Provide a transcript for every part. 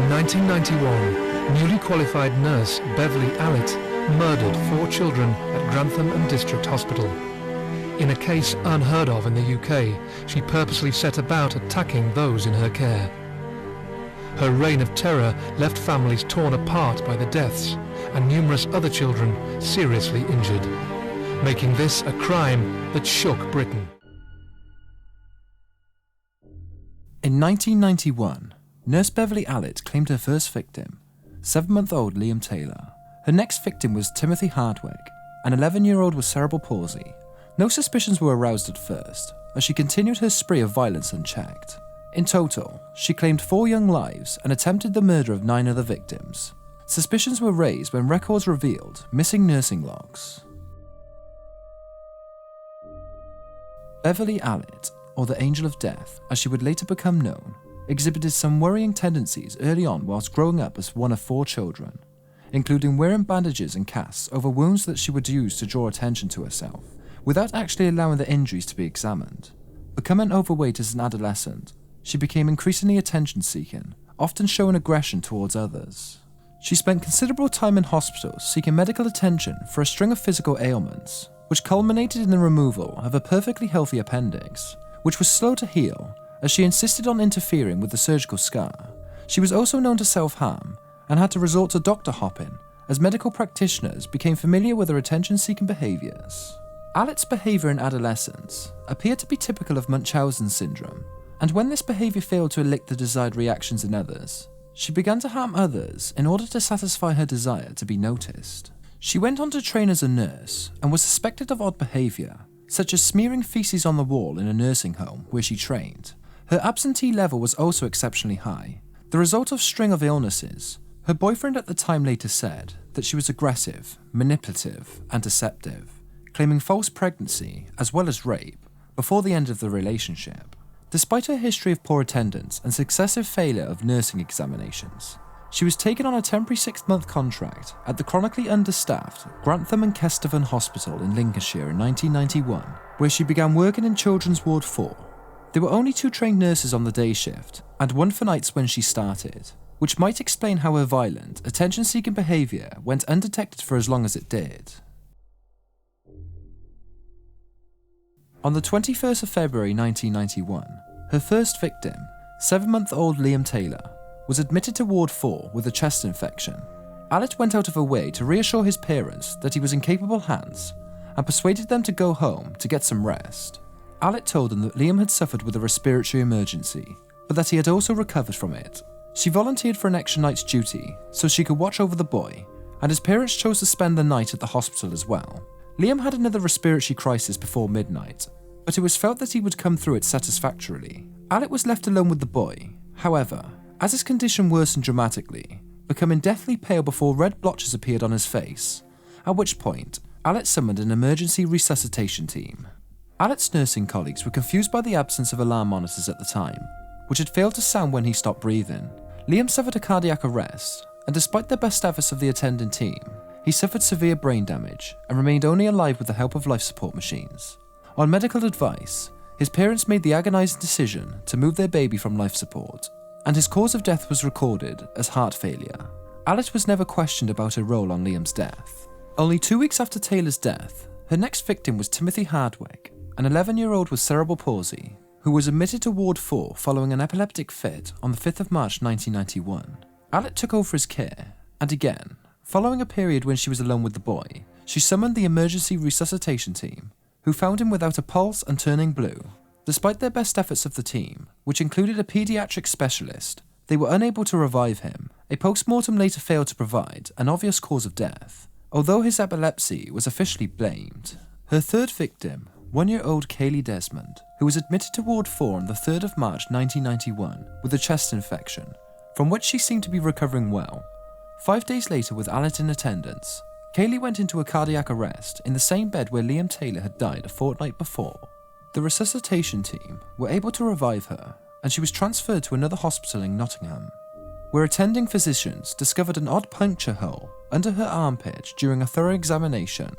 In 1991, newly qualified nurse Beverly Allit murdered 4 children at Grantham and District Hospital. In a case unheard of in the UK, she purposely set about attacking those in her care. Her reign of terror left families torn apart by the deaths and numerous other children seriously injured, making this a crime that shook Britain. In 1991, nurse Beverly Allit claimed her first victim, 7-month-old Liam Taylor. Her next victim was Timothy Hardwick, an 11-year-old with cerebral palsy. No suspicions were aroused at first, as she continued her spree of violence unchecked. In total, she claimed 4 young lives and attempted the murder of 9 other victims. Suspicions were raised when records revealed missing nursing logs. Beverly Allit, or the Angel of Death, as she would later become known, exhibited some worrying tendencies early on whilst growing up as one of 4 children, including wearing bandages and casts over wounds that she would use to draw attention to herself, without actually allowing the injuries to be examined. Becoming overweight as an adolescent, she became increasingly attention-seeking, often showing aggression towards others. She spent considerable time in hospitals seeking medical attention for a string of physical ailments, which culminated in the removal of a perfectly healthy appendix, which was slow to heal as she insisted on interfering with the surgical scar. She was also known to self-harm and had to resort to doctor hopping as medical practitioners became familiar with her attention-seeking behaviours. Allitt's behaviour in adolescence appeared to be typical of Munchausen syndrome, and when this behaviour failed to elicit the desired reactions in others, she began to harm others in order to satisfy her desire to be noticed. She went on to train as a nurse and was suspected of odd behaviour, such as smearing feces on the wall in a nursing home where she trained. Her absentee level was also exceptionally high, the result of a string of illnesses. Her boyfriend at the time later said that she was aggressive, manipulative, and deceptive, claiming false pregnancy as well as rape before the end of the relationship. Despite her history of poor attendance and successive failure of nursing examinations, she was taken on a temporary 6-month contract at the chronically understaffed Grantham and Kesteven Hospital in Lincolnshire in 1991, where she began working in Children's Ward 4. There were only 2 trained nurses on the day shift and 1 for nights when she started, which might explain how her violent, attention-seeking behaviour went undetected for as long as it did. On the 21st of February 1991, her first victim, 7-month-old Liam Taylor, was admitted to Ward 4 with a chest infection. Allit went out of her way to reassure his parents that he was in capable hands and persuaded them to go home to get some rest. Allit told them that Liam had suffered with a respiratory emergency, but that he had also recovered from it. She volunteered for an extra night's duty so she could watch over the boy, and his parents chose to spend the night at the hospital as well. Liam had another respiratory crisis before midnight, but it was felt that he would come through it satisfactorily. Allit was left alone with the boy. However, as his condition worsened dramatically, becoming deathly pale before red blotches appeared on his face, at which point Allit summoned an emergency resuscitation team. Allit's nursing colleagues were confused by the absence of alarm monitors at the time, which had failed to sound when he stopped breathing. Liam suffered a cardiac arrest, and despite the best efforts of the attending team, he suffered severe brain damage and remained only alive with the help of life support machines. On medical advice, his parents made the agonising decision to move their baby from life support, and his cause of death was recorded as heart failure. Allit was never questioned about her role on Liam's death. Only 2 weeks after Taylor's death, her next victim was Timothy Hardwick, an 11-year-old with cerebral palsy, who was admitted to Ward 4 following an epileptic fit on the 5th of March 1991. Allit took over his care, and again, following a period when she was alone with the boy, she summoned the emergency resuscitation team, who found him without a pulse and turning blue. Despite their best efforts of the team, which included a paediatric specialist, they were unable to revive him. A post-mortem later failed to provide an obvious cause of death, although his epilepsy was officially blamed. Her third victim, 1-year-old Kaylee Desmond, who was admitted to Ward 4 on the 3rd of March 1991 with a chest infection, from which she seemed to be recovering well. 5 days later, with Allit in attendance, Kaylee went into a cardiac arrest in the same bed where Liam Taylor had died a fortnight before. The resuscitation team were able to revive her, and she was transferred to another hospital in Nottingham, where attending physicians discovered an odd puncture hole under her armpit during a thorough examination.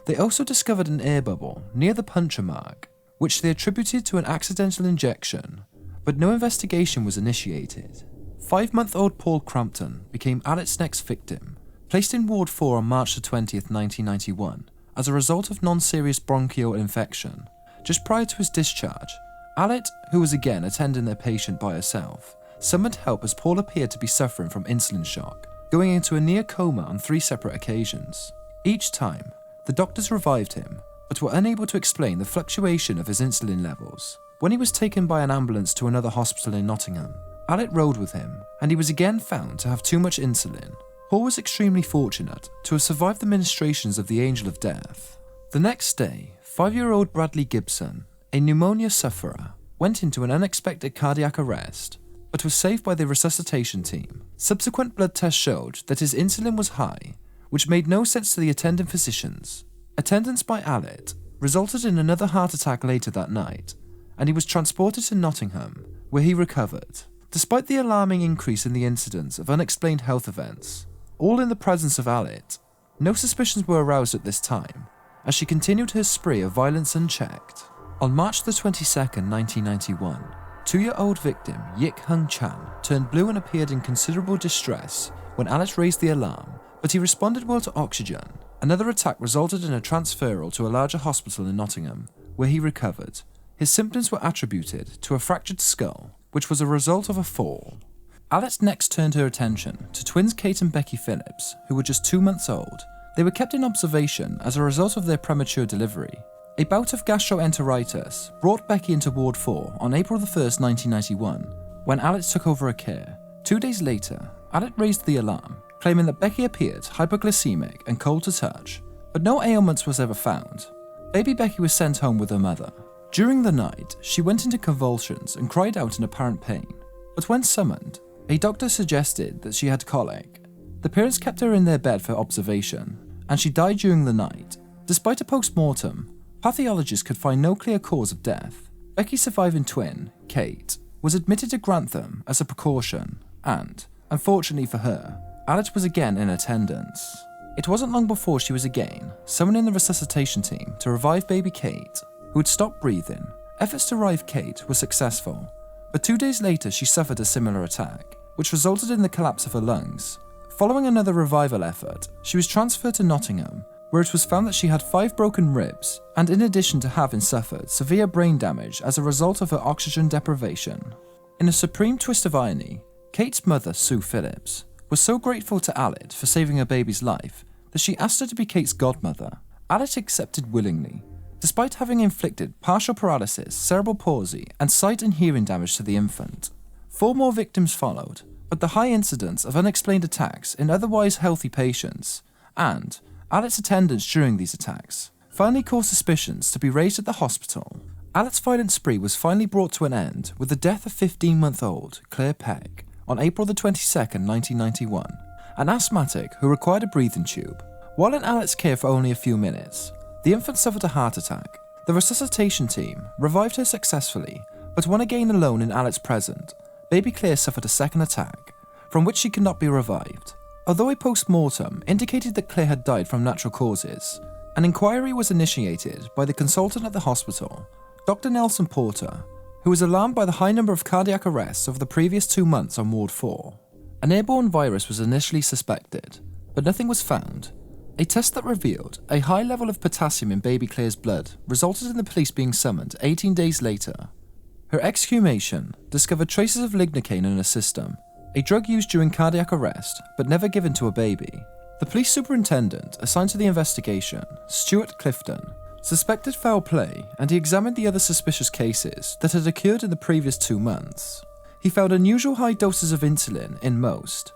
They also discovered an air bubble near the puncture mark, which they attributed to an accidental injection, but no investigation was initiated. 5-month-old Paul Crampton became Allitt's next victim, placed in Ward 4 on March 20th, 1991, as a result of non-serious bronchial infection. Just prior to his discharge, Allit, who was again attending their patient by herself, summoned help as Paul appeared to be suffering from insulin shock, going into a near coma on 3 separate occasions. Each time, the doctors revived him, but were unable to explain the fluctuation of his insulin levels. When he was taken by an ambulance to another hospital in Nottingham, Allit rode with him, and he was again found to have too much insulin. Paul was extremely fortunate to have survived the ministrations of the Angel of Death. The next day, 5-year-old Bradley Gibson, a pneumonia sufferer, went into an unexpected cardiac arrest, but was saved by the resuscitation team. Subsequent blood tests showed that his insulin was high, which made no sense to the attending physicians. Attendance by Allit resulted in another heart attack later that night, and he was transported to Nottingham, where he recovered. Despite the alarming increase in the incidence of unexplained health events, all in the presence of Allit, no suspicions were aroused at this time, as she continued her spree of violence unchecked. On March 22nd, 1991, 2-year-old victim Yik Hung Chan turned blue and appeared in considerable distress when Allit raised the alarm, but he responded well to oxygen. Another attack resulted in a transferal to a larger hospital in Nottingham, where he recovered. His symptoms were attributed to a fractured skull, which was a result of a fall. Allit next turned her attention to twins Kate and Becky Phillips, who were just 2 months old. They were kept in observation as a result of their premature delivery. A bout of gastroenteritis brought Becky into Ward 4 on April 1st, 1991, when Allit took over her care. 2 days later, Allit raised the alarm, claiming that Becky appeared hypoglycemic and cold to touch, but no ailments was ever found. Baby Becky was sent home with her mother. During the night, she went into convulsions and cried out in apparent pain, but when summoned, a doctor suggested that she had colic. The parents kept her in their bed for observation, and she died during the night. Despite a post-mortem, pathologists could find no clear cause of death. Becky's surviving twin, Kate, was admitted to Grantham as a precaution, and, unfortunately for her, Allit was again in attendance. It wasn't long before she was again summoning the resuscitation team to revive baby Kate, who had stopped breathing. Efforts to revive Kate were successful, but 2 days later she suffered a similar attack, which resulted in the collapse of her lungs. Following another revival effort, she was transferred to Nottingham, where it was found that she had 5 broken ribs, and in addition to having suffered severe brain damage as a result of her oxygen deprivation. In a supreme twist of irony, Kate's mother, Sue Phillips, was so grateful to Allit for saving her baby's life that she asked her to be Kate's godmother. Allit accepted willingly, despite having inflicted partial paralysis, cerebral palsy, and sight and hearing damage to the infant. 4 more victims followed, but the high incidence of unexplained attacks in otherwise healthy patients, and Allit's attendance during these attacks, finally caused suspicions to be raised at the hospital. Allit's violent spree was finally brought to an end with the death of 15-month-old Claire Peck on April 22nd, 1991, an asthmatic who required a breathing tube. While in Allit's care for only a few minutes, the infant suffered a heart attack. The resuscitation team revived her successfully, but when again alone in Allit's presence, baby Claire suffered a second attack, from which she could not be revived. Although a post-mortem indicated that Claire had died from natural causes, an inquiry was initiated by the consultant at the hospital, Dr. Nelson Porter, who was alarmed by the high number of cardiac arrests over the previous 2 months on Ward 4. An airborne virus was initially suspected, but nothing was found. A test that revealed a high level of potassium in baby Claire's blood resulted in the police being summoned 18 days later. Her exhumation discovered traces of lignocaine in her system, a drug used during cardiac arrest but never given to a baby. The police superintendent assigned to the investigation, Stuart Clifton, suspected foul play, and he examined the other suspicious cases that had occurred in the previous 2 months. He found unusual high doses of insulin in most,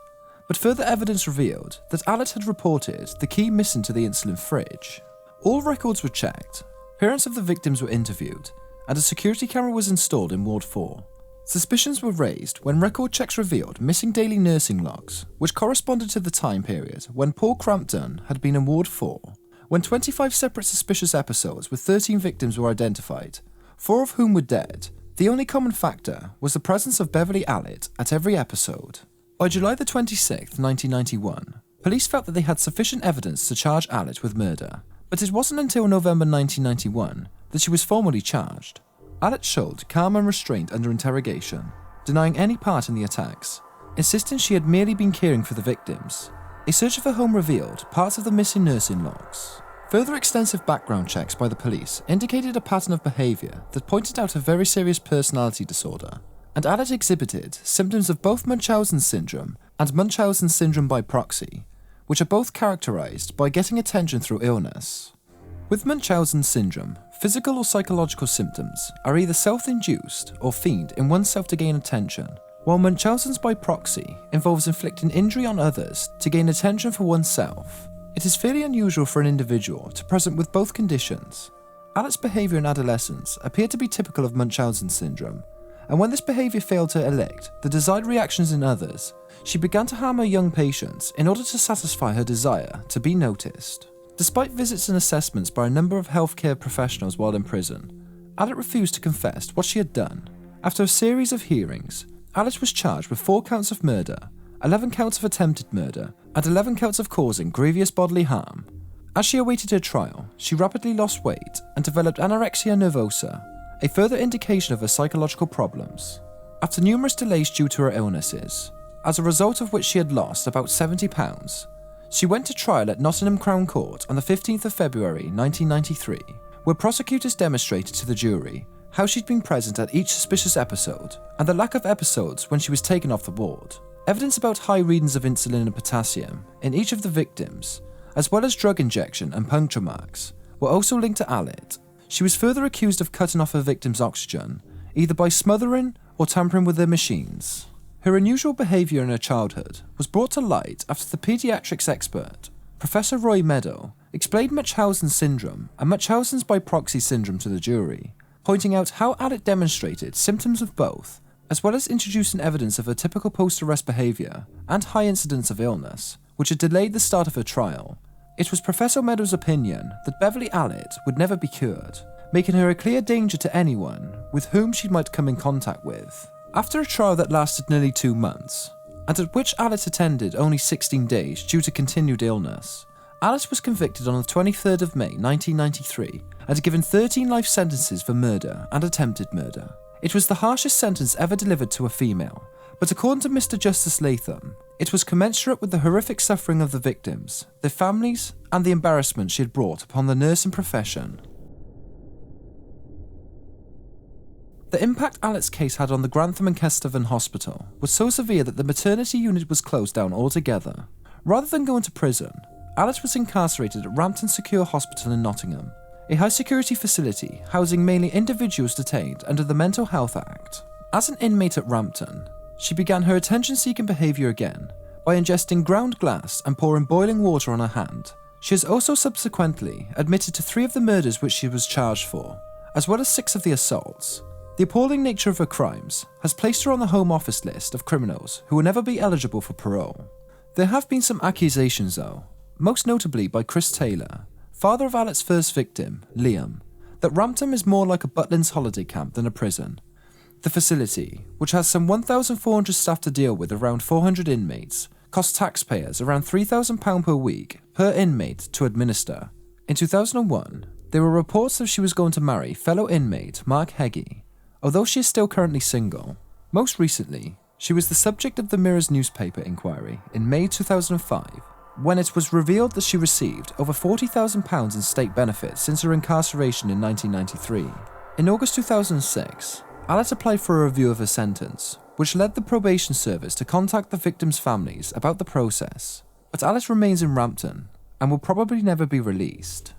but further evidence revealed that Allit had reported the key missing to the insulin fridge. All records were checked, parents of the victims were interviewed, and a security camera was installed in Ward 4. Suspicions were raised when record checks revealed missing daily nursing logs, which corresponded to the time period when Paul Crampton had been in Ward 4, when 25 separate suspicious episodes with 13 victims were identified, 4 of whom were dead. The only common factor was the presence of Beverly Allit at every episode. By July 26, 1991, police felt that they had sufficient evidence to charge Allit with murder, but it wasn't until November 1991 that she was formally charged. Allit showed calm and restraint under interrogation, denying any part in the attacks. insisting she had merely been caring for the victims. A search of her home revealed parts of the missing nursing logs. Further extensive background checks by the police indicated a pattern of behaviour that pointed out a very serious personality disorder, and Allit exhibited symptoms of both Munchausen syndrome and Munchausen syndrome by proxy, which are both characterised by getting attention through illness. With Munchausen syndrome, physical or psychological symptoms are either self-induced or feigned in oneself to gain attention, while Munchausen's by proxy involves inflicting injury on others to gain attention for oneself. It is fairly unusual for an individual to present with both conditions. Allit's behaviour in adolescence appeared to be typical of Munchausen syndrome, and when this behaviour failed to elicit the desired reactions in others, she began to harm her young patients in order to satisfy her desire to be noticed. Despite visits and assessments by a number of healthcare professionals while in prison, Allit refused to confess what she had done. After a series of hearings, Allit was charged with 4 counts of murder, 11 counts of attempted murder, and 11 counts of causing grievous bodily harm. As she awaited her trial, she rapidly lost weight and developed anorexia nervosa, a further indication of her psychological problems. After numerous delays due to her illnesses, as a result of which she had lost about 70 pounds, she went to trial at Nottingham Crown Court on the 15th of February 1993, where prosecutors demonstrated to the jury how she'd been present at each suspicious episode and the lack of episodes when she was taken off the ward. Evidence about high readings of insulin and potassium in each of the victims, as well as drug injection and puncture marks, were also linked to Allit. She was further accused of cutting off her victims' oxygen, either by smothering or tampering with their machines. Her unusual behaviour in her childhood was brought to light after the paediatrics expert, Professor Roy Meadow, explained Munchausen syndrome and Munchausen's by proxy syndrome to the jury, pointing out how Allit demonstrated symptoms of both, as well as introducing evidence of her typical post-arrest behaviour and high incidence of illness, which had delayed the start of her trial. It was Professor Meadow's opinion that Beverly Allit would never be cured, making her a clear danger to anyone with whom she might come in contact with. After a trial that lasted nearly 2 months, and at which Allit attended only 16 days due to continued illness, Allit was convicted on the 23rd of May 1993 and given 13 life sentences for murder and attempted murder. It was the harshest sentence ever delivered to a female, but according to Mr. Justice Latham, it was commensurate with the horrific suffering of the victims, their families, and the embarrassment she had brought upon the nursing profession. The impact Allit's case had on the Grantham and Kesteven Hospital was so severe that the maternity unit was closed down altogether. Rather than going to prison, Allit was incarcerated at Rampton Secure Hospital in Nottingham, a high-security facility housing mainly individuals detained under the Mental Health Act. As an inmate at Rampton, she began her attention-seeking behaviour again by ingesting ground glass and pouring boiling water on her hand. She has also subsequently admitted to 3 of the murders which she was charged for, as well as 6 of the assaults. The appalling nature of her crimes has placed her on the Home Office list of criminals who will never be eligible for parole. There have been some accusations though, most notably by Chris Taylor, father of Allit's first victim, Liam, that Rampton is more like a Butlins holiday camp than a prison. The facility, which has some 1,400 staff to deal with around 400 inmates, costs taxpayers around £3,000 per week per inmate to administer. In 2001, there were reports that she was going to marry fellow inmate Mark Heggie, although she is still currently single. Most recently, she was the subject of the Mirror's newspaper inquiry in May 2005, when it was revealed that she received over £40,000 in state benefits since her incarceration in 1993. In August 2006, Allit applied for a review of her sentence, which led the probation service to contact the victims' families about the process, but Allit remains in Rampton and will probably never be released.